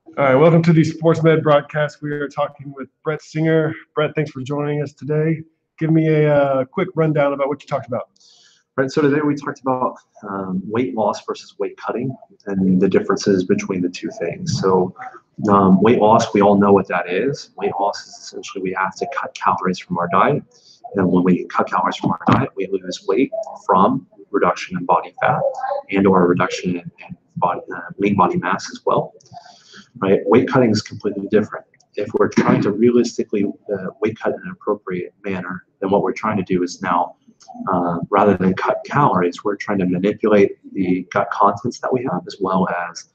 All right, welcome to the Sports Med broadcast. We are talking with Brett Singer. Brett, thanks for joining us today. Give me a quick rundown about what you talked about. Right, so today we talked about weight loss versus weight cutting and the differences between the two things. So weight loss, we all know what that is. Weight loss is essentially we have to cut calories from our diet. And when we cut calories from our diet, we lose weight from reduction in body fat and or a reduction in lean body mass as well. Right, weight cutting is completely different. If we're trying to realistically weight cut in an appropriate manner, then what we're trying to do is now, rather than cut calories, we're trying to manipulate the gut contents that we have as well as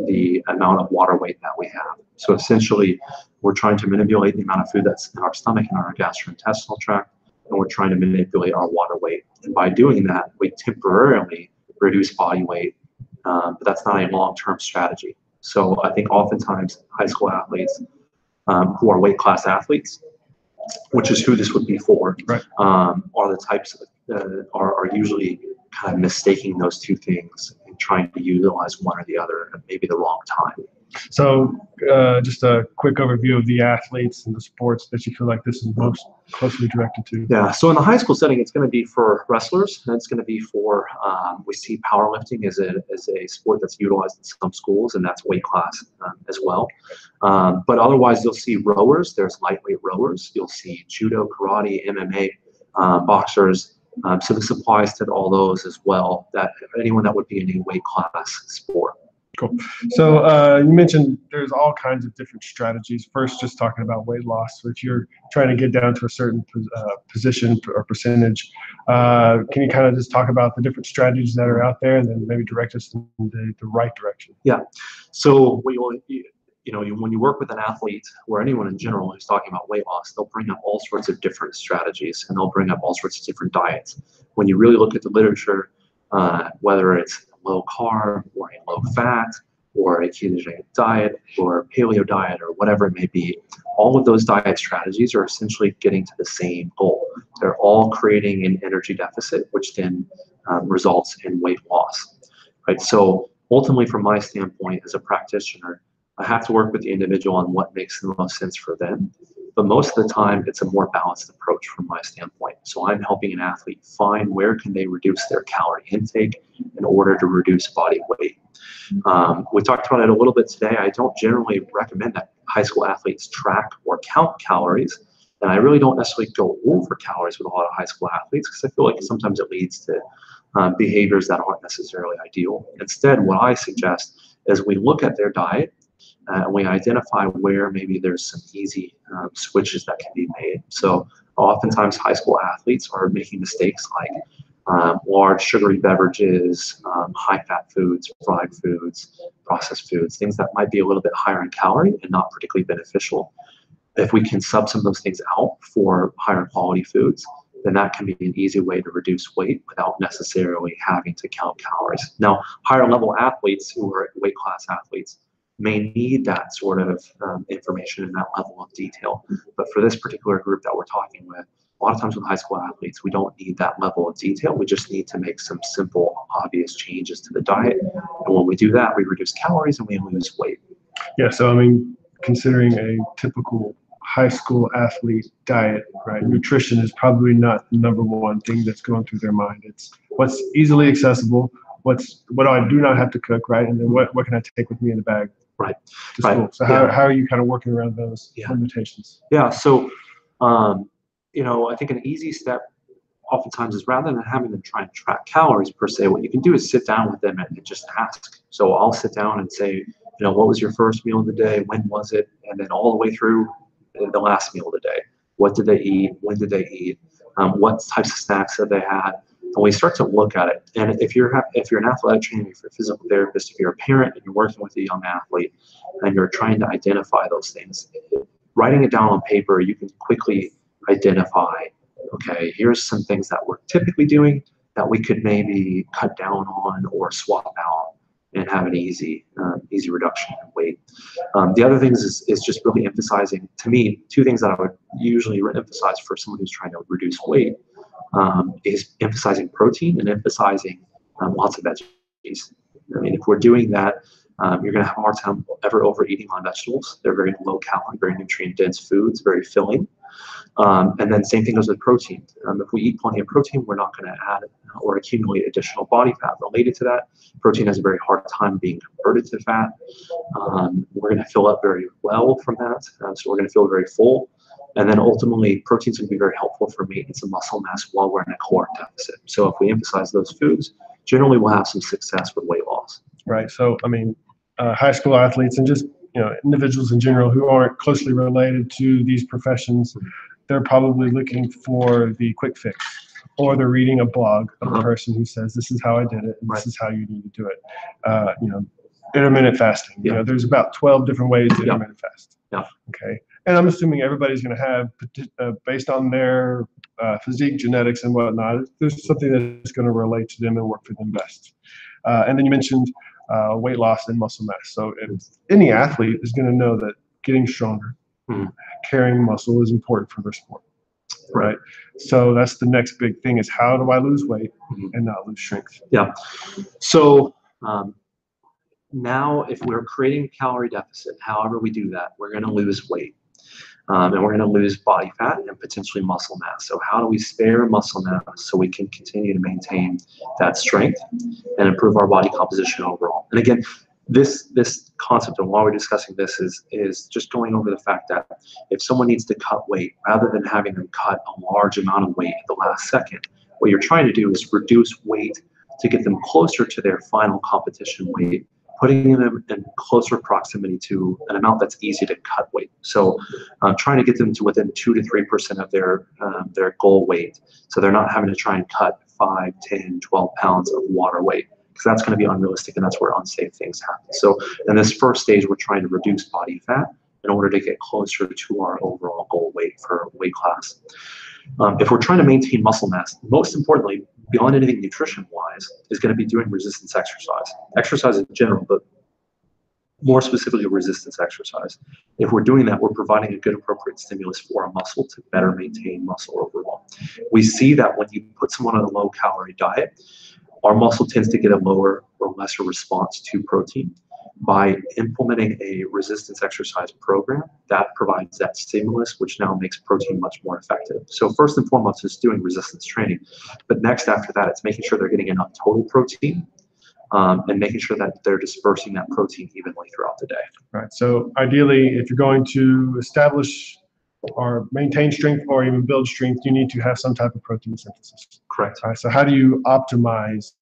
the amount of water weight that we have. So essentially, we're trying to manipulate the amount of food that's in our stomach and our gastrointestinal tract, and we're trying to manipulate our water weight. And by doing that, we temporarily reduce body weight, but that's not a long-term strategy. So I think oftentimes high school athletes who are weight class athletes, which is who this would be for, right, are the types that are usually kind of mistaking those two things and trying to utilize one or the other at maybe the wrong time. So just a quick overview of the athletes and the sports that you feel like this is most closely directed to. Yeah, so in the high school setting, it's going to be for wrestlers, and it's going to be for, we see powerlifting as a sport that's utilized in some schools, and that's weight class as well. But otherwise, you'll see rowers, there's lightweight rowers, you'll see judo, karate, MMA, boxers. So this applies to all those as well, that anyone that would be in a weight class sport. Cool. So you mentioned there's all kinds of different strategies. First, just talking about weight loss. So if you're trying to get down to a certain position or percentage, can you kind of just talk about the different strategies that are out there and then maybe direct us in the right direction? Yeah. So when you work with an athlete or anyone in general who's talking about weight loss, they'll bring up all sorts of different strategies and they'll bring up all sorts of different diets. When you really look at the literature, whether it's low carb or a low fat or a ketogenic diet or a paleo diet or whatever it may be, all of those diet strategies are essentially getting to the same goal. They're all creating an energy deficit, which then results in weight loss, right? So ultimately, from my standpoint as a practitioner, I have to work with the individual on what makes the most sense for them. But most of the time, it's a more balanced approach from my standpoint. So I'm helping an athlete find where can they reduce their calorie intake in order to reduce body weight. We talked about it a little bit today. I don't generally recommend that high school athletes track or count calories. And I really don't necessarily go over calories with a lot of high school athletes because I feel like sometimes it leads to behaviors that aren't necessarily ideal. Instead, what I suggest is we look at their diet and we identify where maybe there's some easy switches that can be made. So oftentimes high school athletes are making mistakes like large sugary beverages, high-fat foods, fried foods, processed foods, things that might be a little bit higher in calorie and not particularly beneficial. If we can sub some of those things out for higher quality foods, then that can be an easy way to reduce weight without necessarily having to count calories. Now, higher level athletes who are weight class athletes may need that sort of information and that level of detail. But for this particular group that we're talking with, a lot of times with high school athletes, we don't need that level of detail. We just need to make some simple, obvious changes to the diet. And when we do that, we reduce calories and we lose weight. Yeah, so I mean, considering a typical high school athlete diet, right, nutrition is probably not the number one thing that's going through their mind. It's what's easily accessible, what I do not have to cook, right, and then what can I take with me in the bag? Right. To school. So how are you kind of working around those limitations? Yeah. So, I think an easy step oftentimes is rather than having them try and track calories per se, what you can do is sit down with them and just ask. So I'll sit down and say, what was your first meal of the day? When was it? And then all the way through the last meal of the day. What did they eat? When did they eat? What types of snacks have they had? And we start to look at it. And if you're an athletic trainer, if you're a physical therapist, if you're a parent and you're working with a young athlete and you're trying to identify those things, writing it down on paper, you can quickly identify, okay, here's some things that we're typically doing that we could maybe cut down on or swap out and have an easy reduction in weight. The other things is just really emphasizing, to me, two things that I would usually emphasize for someone who's trying to reduce weight is emphasizing protein and emphasizing lots of veggies. I mean, if we're doing that, You're going to have a hard time ever overeating on vegetables. They're very low calorie, very nutrient dense foods, very filling. And then same thing goes with protein. If we eat plenty of protein, we're not going to add or accumulate additional body fat related to that. Protein has a very hard time being converted to fat. We're going to fill up very well from that. So we're going to feel very full. And then ultimately, protein is going to be very helpful for maintenance of muscle mass while we're in a caloric deficit. So if we emphasize those foods, generally we'll have some success with weight loss. Right. So, I mean, high school athletes and just, individuals in general who aren't closely related to these professions, they're probably looking for the quick fix, or they're reading a blog of a person who says, this is how I did it, and this is how you need to do it. Intermittent fasting. There's about 12 different ways to intermittent fast. Yeah. Okay. And I'm assuming everybody's going to have, based on their physique, genetics, and whatnot, there's something that's going to relate to them and work for them best. And then you mentioned weight loss and muscle mass. So any athlete is going to know that getting stronger, carrying muscle is important for their sport, right? So that's the next big thing is how do I lose weight and not lose strength? Yeah. So now if we're creating a calorie deficit, however we do that, we're going to lose weight. And we're going to lose body fat and potentially muscle mass. So how do we spare muscle mass so we can continue to maintain that strength and improve our body composition overall? And again, this concept and why we're discussing this is just going over the fact that if someone needs to cut weight, rather than having them cut a large amount of weight at the last second, what you're trying to do is reduce weight to get them closer to their final competition weight, putting them in closer proximity to an amount that's easy to cut weight. So trying to get them to within 2 to 3% of their goal weight. So they're not having to try and cut 5, 10, 12 pounds of water weight, because that's going to be unrealistic and that's where unsafe things happen. So in this first stage, we're trying to reduce body fat in order to get closer to our overall goal weight for weight class. If we're trying to maintain muscle mass, most importantly, beyond anything nutrition-wise, is going to be doing resistance exercise. Exercise in general, but more specifically resistance exercise. If we're doing that, we're providing a good appropriate stimulus for a muscle to better maintain muscle overall. We see that when you put someone on a low-calorie diet, our muscle tends to get a lower or lesser response to protein. By implementing a resistance exercise program, that provides that stimulus, which now makes protein much more effective. So first and foremost is doing resistance training. But next after that, it's making sure they're getting enough total protein and making sure that they're dispersing that protein evenly throughout the day. Right. So ideally, if you're going to establish or maintain strength or even build strength, you need to have some type of protein synthesis. Correct. All right. So how do you optimize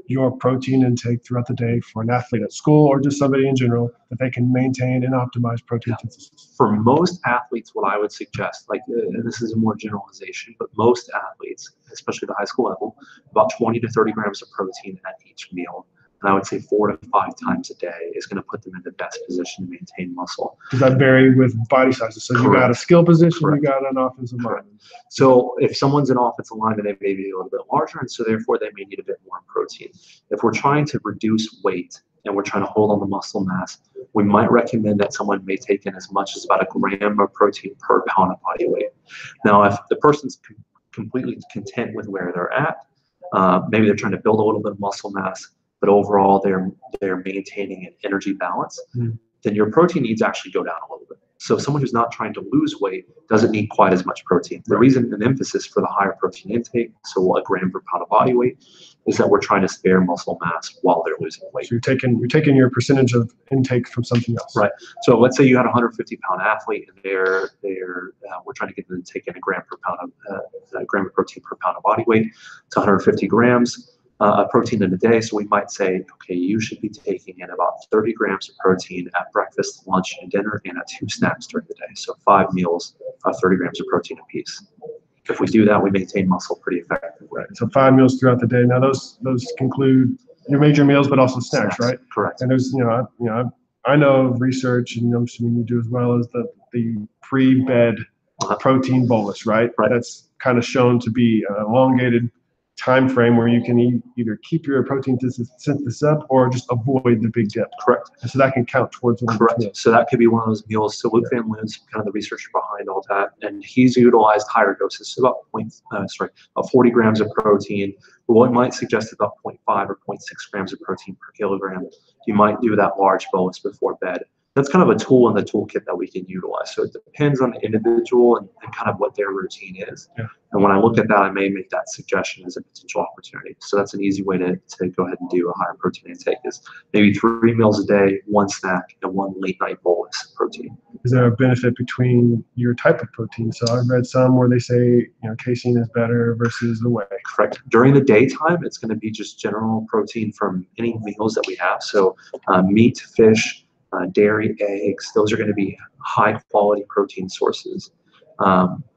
your protein intake throughout the day for an athlete at school or just somebody in general that they can maintain and optimize protein synthesis? For most athletes, what I would suggest, and this is a more generalization, but most athletes, especially the high school level, about 20 to 30 grams of protein at each meal. And I would say 4 to 5 times a day is going to put them in the best position to maintain muscle. Does that vary with body sizes? So you got a skill position, you got an offensive lineman. So if someone's an offensive lineman, they may be a little bit larger, and so therefore they may need a bit more protein. If we're trying to reduce weight and we're trying to hold on to muscle mass, we might recommend that someone may take in as much as about 1 gram of protein per pound of body weight. Now, if the person's completely content with where they're at, maybe they're trying to build a little bit of muscle mass, but overall they're maintaining an energy balance, then your protein needs actually go down a little bit. So someone who's not trying to lose weight doesn't need quite as much protein. The reason and emphasis for the higher protein intake, so 1 gram per pound of body weight, is that we're trying to spare muscle mass while they're losing weight. So you're taking your percentage of intake from something else. Right. So let's say you had a 150-pound athlete, and we're trying to get them to take in 1 gram per pound of 1 gram of protein per pound of body weight. It's 150 grams. Protein in a day, so we might say, okay, you should be taking in about 30 grams of protein at breakfast, lunch, and dinner, and at 2 snacks during the day. So 5 meals of 30 grams of protein apiece. If we do that, we maintain muscle pretty effectively. Right. So 5 meals throughout the day. Now those include your major meals, but also snacks, right? Correct. And there's I know of research, and I'm assuming you do as well, as the pre-bed protein bolus, right? Right. That's kind of shown to be an elongated time frame where you can either keep your protein synthesis up or just avoid the big dip. Correct. And so that can count towards one of Correct. those meals. So that could be one of those meals. So Luc Van Loon's kind of the researcher behind all that, and he's utilized higher doses, so about 40 grams of protein. But what might suggest about 0.5 or 0.6 grams of protein per kilogram. You might do that large bolus before bed. That's kind of a tool in the toolkit that we can utilize. So it depends on the individual and kind of what their routine is. Yeah. And when I look at that, I may make that suggestion as a potential opportunity. So that's an easy way to go ahead and do a higher protein intake is maybe 3 meals a day, 1 snack, and 1 late night bolus of protein. Is there a benefit between your type of protein? So I've read some where they say, casein is better versus the whey. Correct. During the daytime, it's going to be just general protein from any meals that we have. So meat, fish, dairy, eggs, those are going to be high quality protein sources.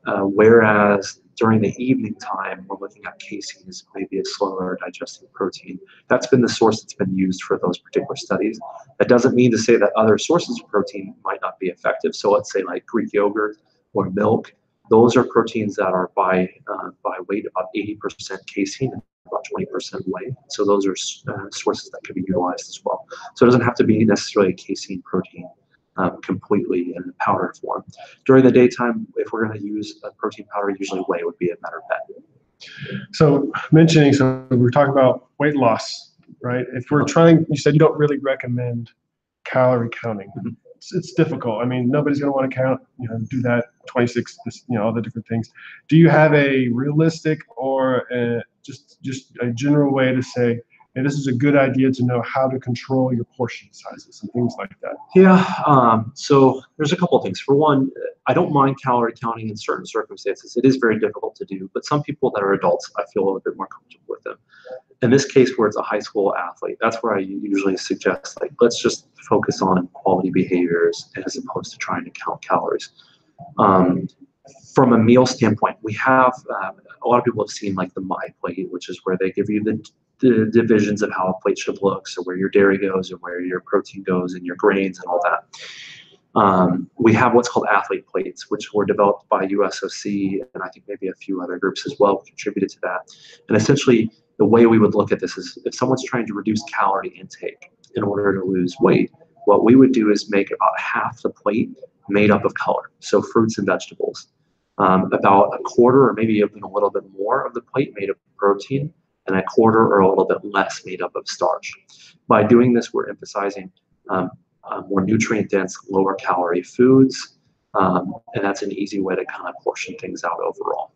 Whereas during the evening time, we're looking at casein as maybe a slower digesting protein. That's been the source that's been used for those particular studies. That doesn't mean to say that other sources of protein might not be effective. So let's say like Greek yogurt or milk, those are proteins that are by weight about 80% casein and about 20% whey. So those are sources that can be utilized as well. So it doesn't have to be necessarily a casein protein completely in powder form. During the daytime, if we're going to use a protein powder, usually whey would be a better bet. So we're talking about weight loss, right? If we're you said you don't really recommend calorie counting. Mm-hmm. It's difficult. I mean, nobody's going to want to count, do that 26, all the different things. Do you have a realistic or just a general way to say, hey, this is a good idea to know how to control your portion sizes and things like that? Yeah. So there's a couple of things. For one, I don't mind calorie counting in certain circumstances. It is very difficult to do, but some people that are adults, I feel a little bit more comfortable with them. In this case, where it's a high school athlete, that's where I usually suggest, let's just focus on quality behaviors as opposed to trying to count calories. From a meal standpoint, we have a lot of people have seen like the MyPlate, which is where they give you the divisions of how a plate should look, so where your dairy goes and where your protein goes and your grains and all that. We have what's called athlete plates, which were developed by USOC, and I think maybe a few other groups as well contributed to that. And essentially, the way we would look at this is if someone's trying to reduce calorie intake in order to lose weight, what we would do is make about half the plate made up of color, so fruits and vegetables. About a quarter or maybe even a little bit more of the plate made of protein, and a quarter or a little bit less made up of starch. By doing this, we're emphasizing more nutrient-dense, lower-calorie foods, and that's an easy way to kind of portion things out overall.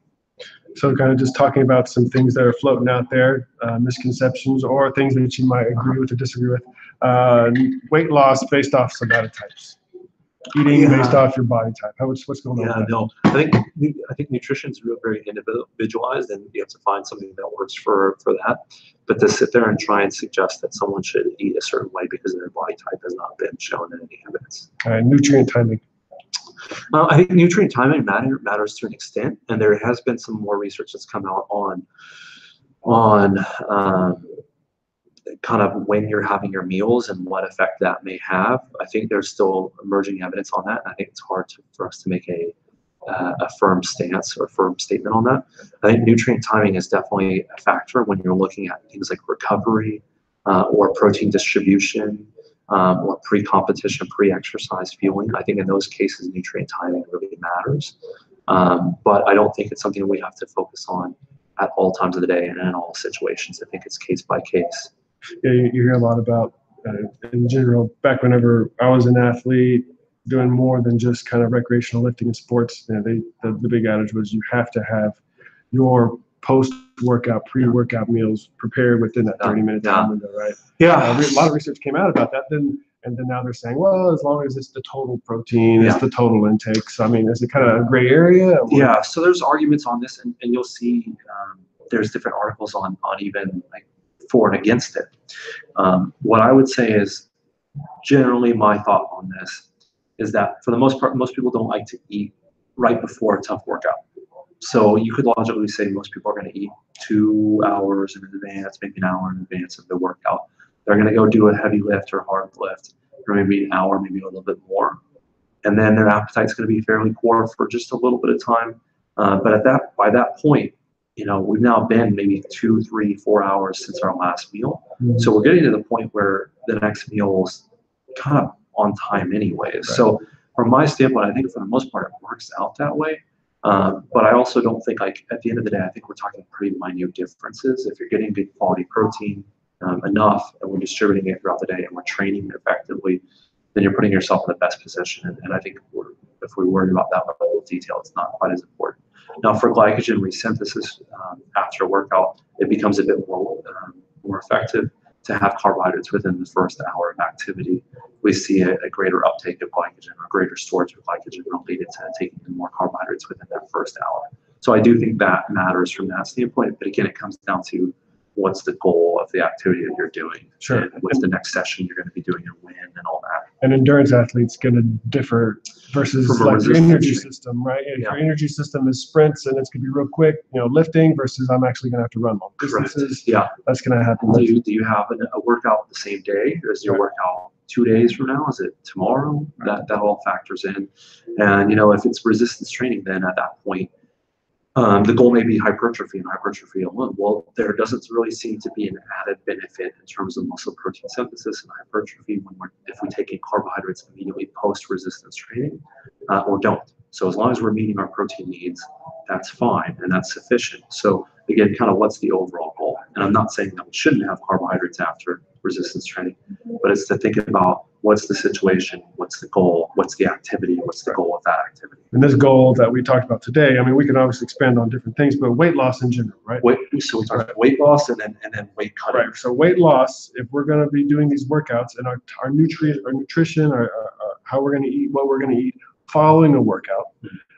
So kind of just talking about some things that are floating out there, misconceptions or things that you might agree with or disagree with. Weight loss based off somatic types. Eating based off your body type. What's going on? Yeah, no. I think nutrition is very individualized, and you have to find something that works for that. But to sit there and try and suggest that someone should eat a certain way because of their body type has not been shown in any evidence. Nutrient timing. I think nutrient timing matters to an extent, and there has been some more research that's come out on kind of when you're having your meals and what effect that may have. I think there's still emerging evidence on that. And I think it's hard for us to make a firm stance or firm statement on that. I think nutrient timing is definitely a factor when you're looking at things like recovery or protein distribution or pre-competition, pre-exercise fueling. I think in those cases, nutrient timing really matters. But I don't think it's something we have to focus on at all times of the day and in all situations. I think it's case by case. Yeah, you hear a lot about, in general, back whenever I was an athlete, doing more than just kind of recreational lifting and sports. The big adage was you have to have your post-workout, pre-workout meals prepared within that 30-minute time window, right? Yeah. A lot of research came out about that. And then now they're saying, well, as long as it's the total protein, it's the total intake. So, I mean, is it kind of a gray area? Yeah, so there's arguments on this, and you'll see there's different articles on even like for and against it. What I would say is generally my thought on this is that for the most part, most people don't like to eat right before a tough workout. So you could logically say most people are going to eat 2 hours in advance, maybe an hour in advance of the workout. They're going to go do a heavy lift or hard lift, or maybe an hour, maybe a little bit more. And then their appetite's going to be fairly poor for just a little bit of time. But by that point, we've now been maybe 2, 3, 4 hours since our last meal. Mhm. So we're getting to the point where the next meal is kind of on time anyways. Right. So from my standpoint, I think for the most part, it works out that way. But I also don't think, like, at the end of the day, I think we're talking pretty minute differences. If you're getting good quality protein enough, and we're distributing it throughout the day, and we're training effectively, then you're putting yourself in the best position. And I think if we worry about that level of detail, it's not quite as important. Now, for glycogen resynthesis after a workout, it becomes a bit more effective to have carbohydrates within the first hour of activity. We see a greater uptake of glycogen or greater storage of glycogen related to taking in more carbohydrates within that first hour. So I do think that matters from that standpoint. But again, it comes down to what's the goal of the activity that you're doing. Sure. And with the next session, you're going to be doing your win and all that. And endurance athletes going to differ versus From a like your resistance energy training. system, right? If Yeah. your energy system is sprints and it's going to be real quick, lifting versus I'm actually going to have to run long Correct. distances. Yeah. That's going to happen. Do you have a workout the same day, or is your Right. workout 2 days from now? Is it tomorrow? That all factors in. And if it's resistance training, then at that point, the goal may be hypertrophy and hypertrophy alone. Well, there doesn't really seem to be an added benefit in terms of muscle protein synthesis and hypertrophy if we take in carbohydrates immediately post resistance training or don't. So as long as we're meeting our protein needs, that's fine and that's sufficient. So again, kind of what's the overall goal? And I'm not saying that we shouldn't have carbohydrates after resistance training, but it's to think about what's the situation, what's the goal, what's the activity, what's the goal of that activity. And this goal that we talked about today, I mean, we can obviously expand on different things, but weight loss in general, right? So we talked about weight loss and then weight cutting. Right. So weight loss, if we're going to be doing these workouts and our nutrition, how we're going to eat, what we're going to eat following a workout,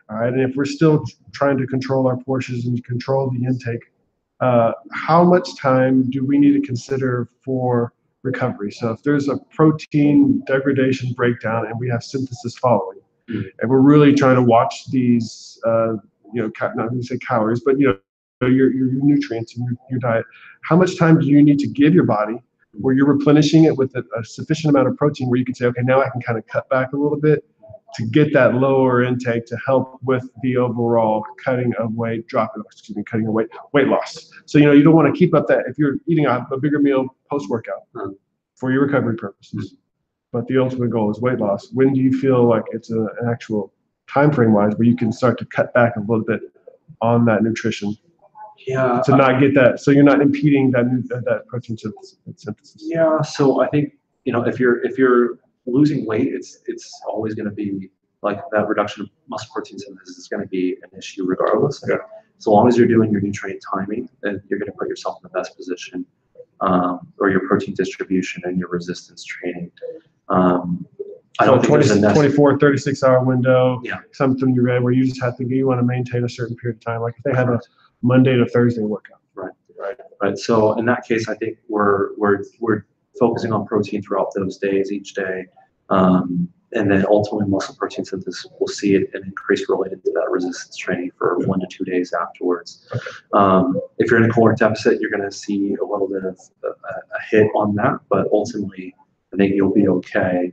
all right. And if we're still trying to control our portions and control the intake, how much time do we need to consider for recovery? So if there's a protein degradation breakdown and we have synthesis following, and we're really trying to watch these, not going to say calories, but your nutrients in your diet, how much time do you need to give your body where you're replenishing it with a sufficient amount of protein where you can say, okay, now I can kind of cut back a little bit to get that lower intake to help with the overall cutting of weight loss. So, you don't want to keep up that if you're eating a bigger meal post-workout for your recovery purposes. But the ultimate goal is weight loss. When do you feel like it's an actual time frame wise where you can start to cut back a little bit on that nutrition? Yeah. To not get that, so you're not impeding that protein synthesis. Yeah. So I think if you're losing weight, it's always going to be like that reduction of muscle protein synthesis is going to be an issue regardless. Yeah. So long as you're doing your nutrient timing, then you're going to put yourself in the best position, or your protein distribution and your resistance training. I don't think there's a 24, 36-hour window, Yeah. something you read where you just have to, you want to maintain a certain period of time. Like if they have a Monday to Thursday workout. Right. So in that case, I think we're focusing on protein throughout those days, each day. And then ultimately muscle protein synthesis, we'll see an increase related to that resistance training for 1 to 2 days afterwards. Okay. If you're in a caloric deficit, you're going to see a little bit of a hit on that, but ultimately I think you'll be okay.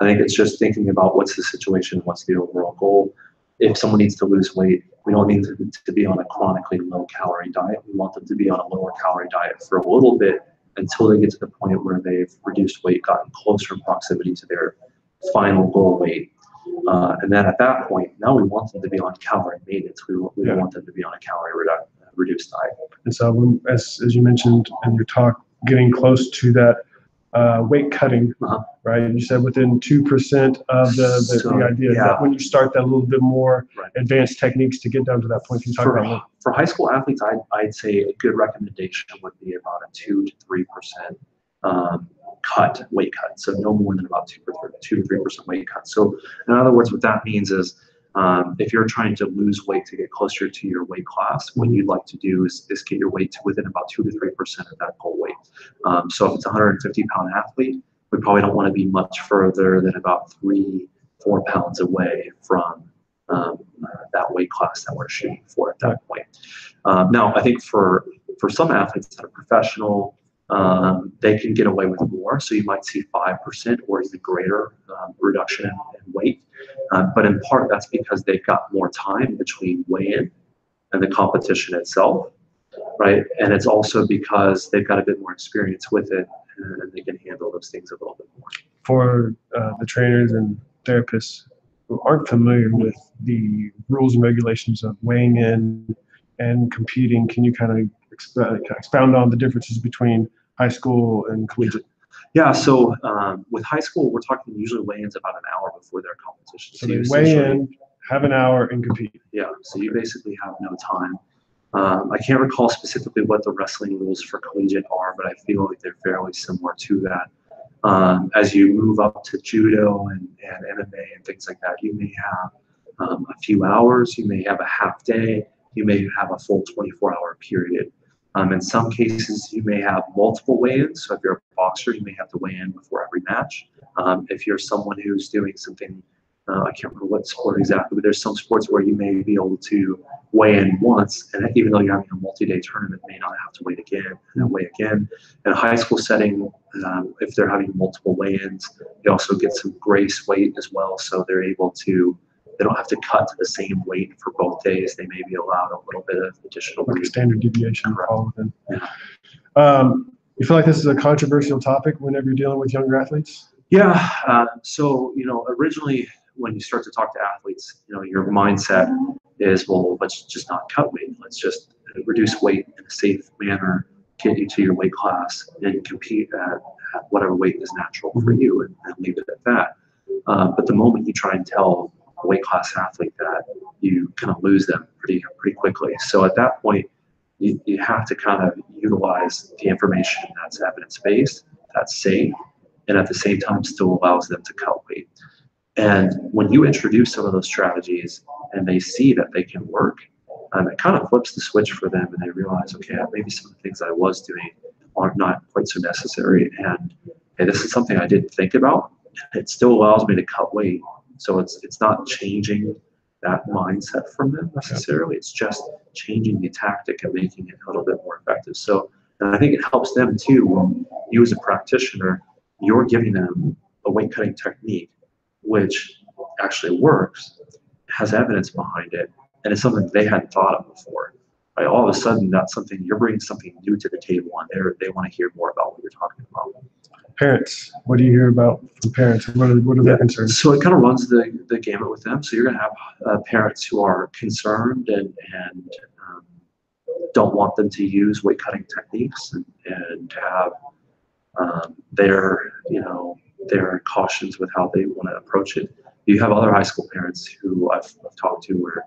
I think it's just thinking about what's the situation, what's the overall goal. If someone needs to lose weight, we don't need to be on a chronically low calorie diet. We want them to be on a lower calorie diet for a little bit until they get to the point where they've reduced weight, gotten closer in proximity to their final goal weight. And then at that point, now we want them to be on calorie maintenance. We don't want them to be on a calorie reduced diet. And so as you mentioned in your talk, getting close to that weight cutting, right? You said within 2% of the idea that when you start that little bit more advanced techniques to get down to that point, you talk about for high school athletes, I'd say a good recommendation would be about a 2 to 3% weight cut. So no more than about 2 to 3% weight cut. So in other words, what that means is if you're trying to lose weight to get closer to your weight class, what you'd like to do is get your weight to within about 2 to 3% of that goal weight. So if it's a 150-pound athlete, we probably don't want to be much further than about 3-4 pounds away from that weight class that we're shooting for at that point. Now, I think for some athletes that are professional, they can get away with more. So you might see 5% or even greater reduction in weight. But in part, that's because they've got more time between weigh-in and the competition itself. right? And it's also because they've got a bit more experience with it and they can handle those things a little bit more. For the trainers and therapists who aren't familiar with the rules and regulations of weighing in and competing, can you kind of expound on the differences between high school and collegiate? Yeah, so with high school, we're talking usually weigh-ins about an hour before their competition. So they weigh in, have an hour, and compete. Yeah, so you basically have no time. I can't recall specifically what the wrestling rules for collegiate are, but I feel like they're fairly similar to that. As you move up to judo and MMA and things like that, you may have a few hours, you may have a half day, you may have a full 24-hour period. In some cases, you may have multiple weigh-ins. So if you're a boxer, you may have to weigh in before every match. If you're someone who's doing something, I can't remember what sport exactly, but there's some sports where you may be able to weigh in once, and even though you're having a multi-day tournament, may not have to weigh again and then weigh again. In a high school setting, if they're having multiple weigh-ins, they also get some grace weight as well, so they're able to. They don't have to cut to the same weight for both days. They may be allowed a little bit of additional like a standard deviation. Yeah. You feel like this is a controversial topic whenever you're dealing with younger athletes? Yeah. So, originally when you start to talk to athletes, your mindset is, well, let's just not cut weight. Let's just reduce weight in a safe manner, get you to your weight class, and compete at whatever weight is natural for you and leave it at that. But the moment you try and tell a weight class athlete that, you kind of lose them pretty quickly. So at that point, you have to kind of utilize the information that's evidence-based, that's safe, and at the same time still allows them to cut weight. And when you introduce some of those strategies and they see that they can work, it kind of flips the switch for them and they realize, okay, maybe some of the things I was doing are not quite so necessary. And hey, this is something I didn't think about. It still allows me to cut weight. So it's not changing that mindset from them necessarily. It's just changing the tactic and making it a little bit more effective. So, and I think it helps them too. When you as a practitioner, you're giving them a weight cutting technique, which actually works, has evidence behind it, and it's something they hadn't thought of before. Right? All of a sudden, that's something you're bringing something new to the table, and they want to hear more about what you're talking about. Parents, what do you hear about from parents? What are their concerns? So it kind of runs the gamut with them. So you're going to have parents who are concerned and don't want them to use weight cutting techniques and have their cautions with how they want to approach it. You have other high school parents who I've talked to where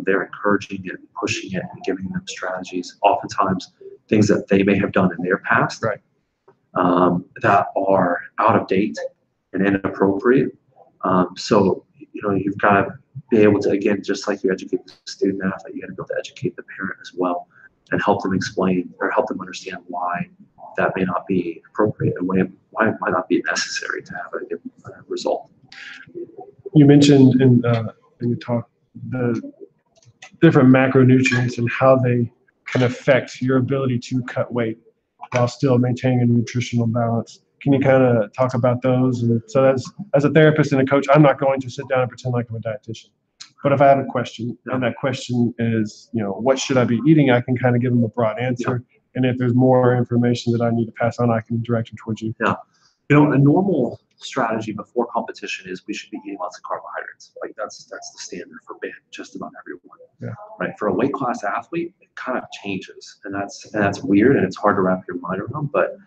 they're encouraging it, pushing it, and giving them strategies. Oftentimes, things that they may have done in their past. Right. That are out of date and inappropriate. So, you've got to be able to, again, just like you educate the student athlete, you got to be able to educate the parent as well and help them explain or help them understand why that may not be appropriate and why it might not be necessary to have a given result. You mentioned in your talk the different macronutrients and how they can affect your ability to cut weight while still maintaining a nutritional balance. Can you kind of talk about those? And so as a therapist and a coach, I'm not going to sit down and pretend like I'm a dietitian. But if I have a question, and that question is, what should I be eating? I can kind of give them a broad answer. Yeah. And if there's more information that I need to pass on, I can direct them towards you. Yeah. A normal strategy before competition is we should be eating lots of carbohydrates. Like that's the standard for just about everyone. Yeah. Right. For a weight class athlete, it kind of changes, and that's weird, and it's hard to wrap your mind around. But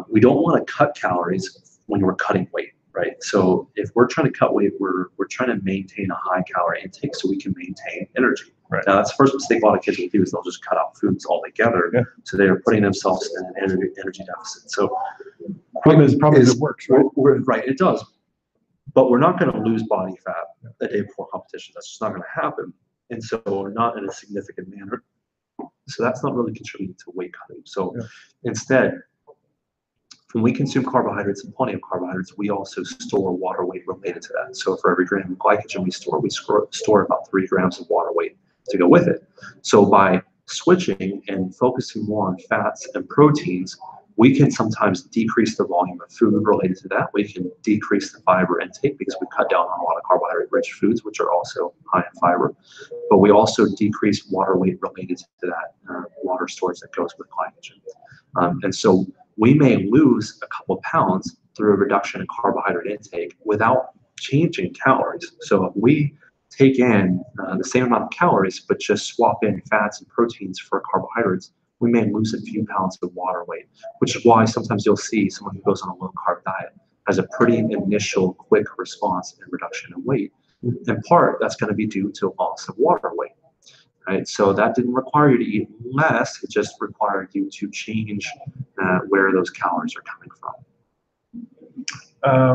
we don't want to cut calories when we're cutting weight, right? So if we're trying to cut weight, we're trying to maintain a high calorie intake so we can maintain energy. Right. Now that's the first mistake a lot of kids will do is they'll just cut out foods altogether. Yeah. So they are putting themselves in an energy deficit. So problem is it works, right? Right, it does. But we're not going to lose body fat the day before competition. That's just not going to happen. And so not in a significant manner. So that's not really contributing to weight cutting. So instead, when we consume carbohydrates and plenty of carbohydrates, we also store water weight related to that. So for every gram of glycogen we store about 3 grams of water weight to go with it. So by switching and focusing more on fats and proteins, we can sometimes decrease the volume of food related to that. We can decrease the fiber intake because we cut down on a lot of carbohydrate-rich foods, which are also high in fiber. But we also decrease water weight related to that water storage that goes with glycogen. And so we may lose a couple of pounds through a reduction in carbohydrate intake without changing calories. So if we take in the same amount of calories, but just swap in fats and proteins for carbohydrates, we may lose a few pounds of water weight, which is why sometimes you'll see someone who goes on a low carb diet has a pretty initial quick response and reduction in weight. In part, that's going to be due to loss of water weight, right? So that didn't require you to eat less, it just required you to change where those calories are coming from.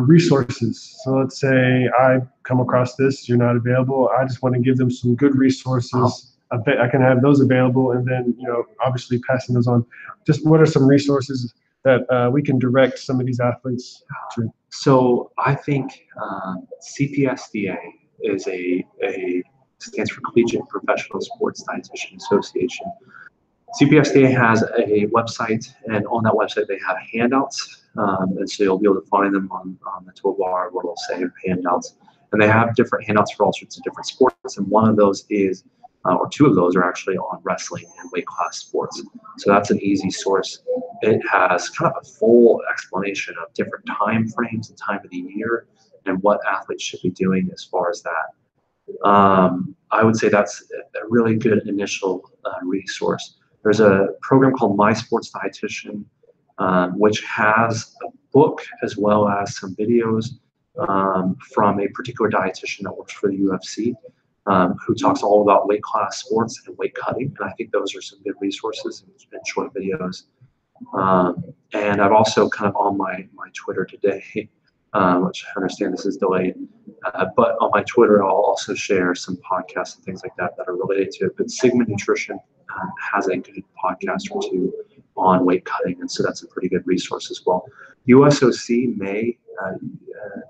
Resources. So let's say I come across this, you're not available. I just want to give them some good resources. I bet I can have those available, and then, you know, obviously passing those on. Just what are some resources that we can direct some of these athletes to? So I think CPSDA is stands for Collegiate Professional Sports Dietitian Association. CPSDA has a website, and on that website they have handouts, and so you'll be able to find them on the toolbar where it'll say handouts. And they have different handouts for all sorts of different sports, and one of those is, or two of those are actually on wrestling and weight class sports. So that's an easy source. It has kind of a full explanation of different time frames and time of the year and what athletes should be doing as far as that. I would say that's a really good initial resource. There's a program called My Sports Dietitian, which has a book as well as some videos from a particular dietitian that works for the UFC, who talks all about weight class sports and weight cutting. And I think those are some good resources and short videos. And I've also kind of on my Twitter today, which I understand this is delayed, but on my Twitter, I'll also share some podcasts and things like that that are related to it. But Sigma Nutrition has a good podcast or two on weight cutting, and so that's a pretty good resource as well. USOC may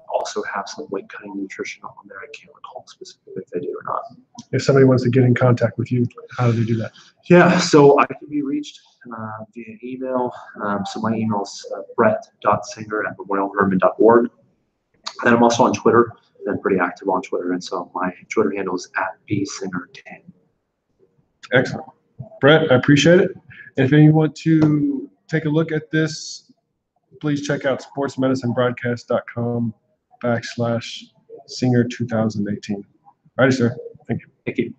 also have some weight cutting nutrition on there. I can't recall specifically if they do or not. If somebody wants to get in contact with you, how do they do that? Yeah, so I can be reached via email. So my email is brett.singer@memorialhermann.org. And I'm also on Twitter, and I'm pretty active on Twitter, and so my Twitter handle is @bsinger10. Excellent. Brett, I appreciate it. If you want to take a look at this, please check out sportsmedicinebroadcast.com/Singer 2018. All righty, sir. Thank you. Thank you.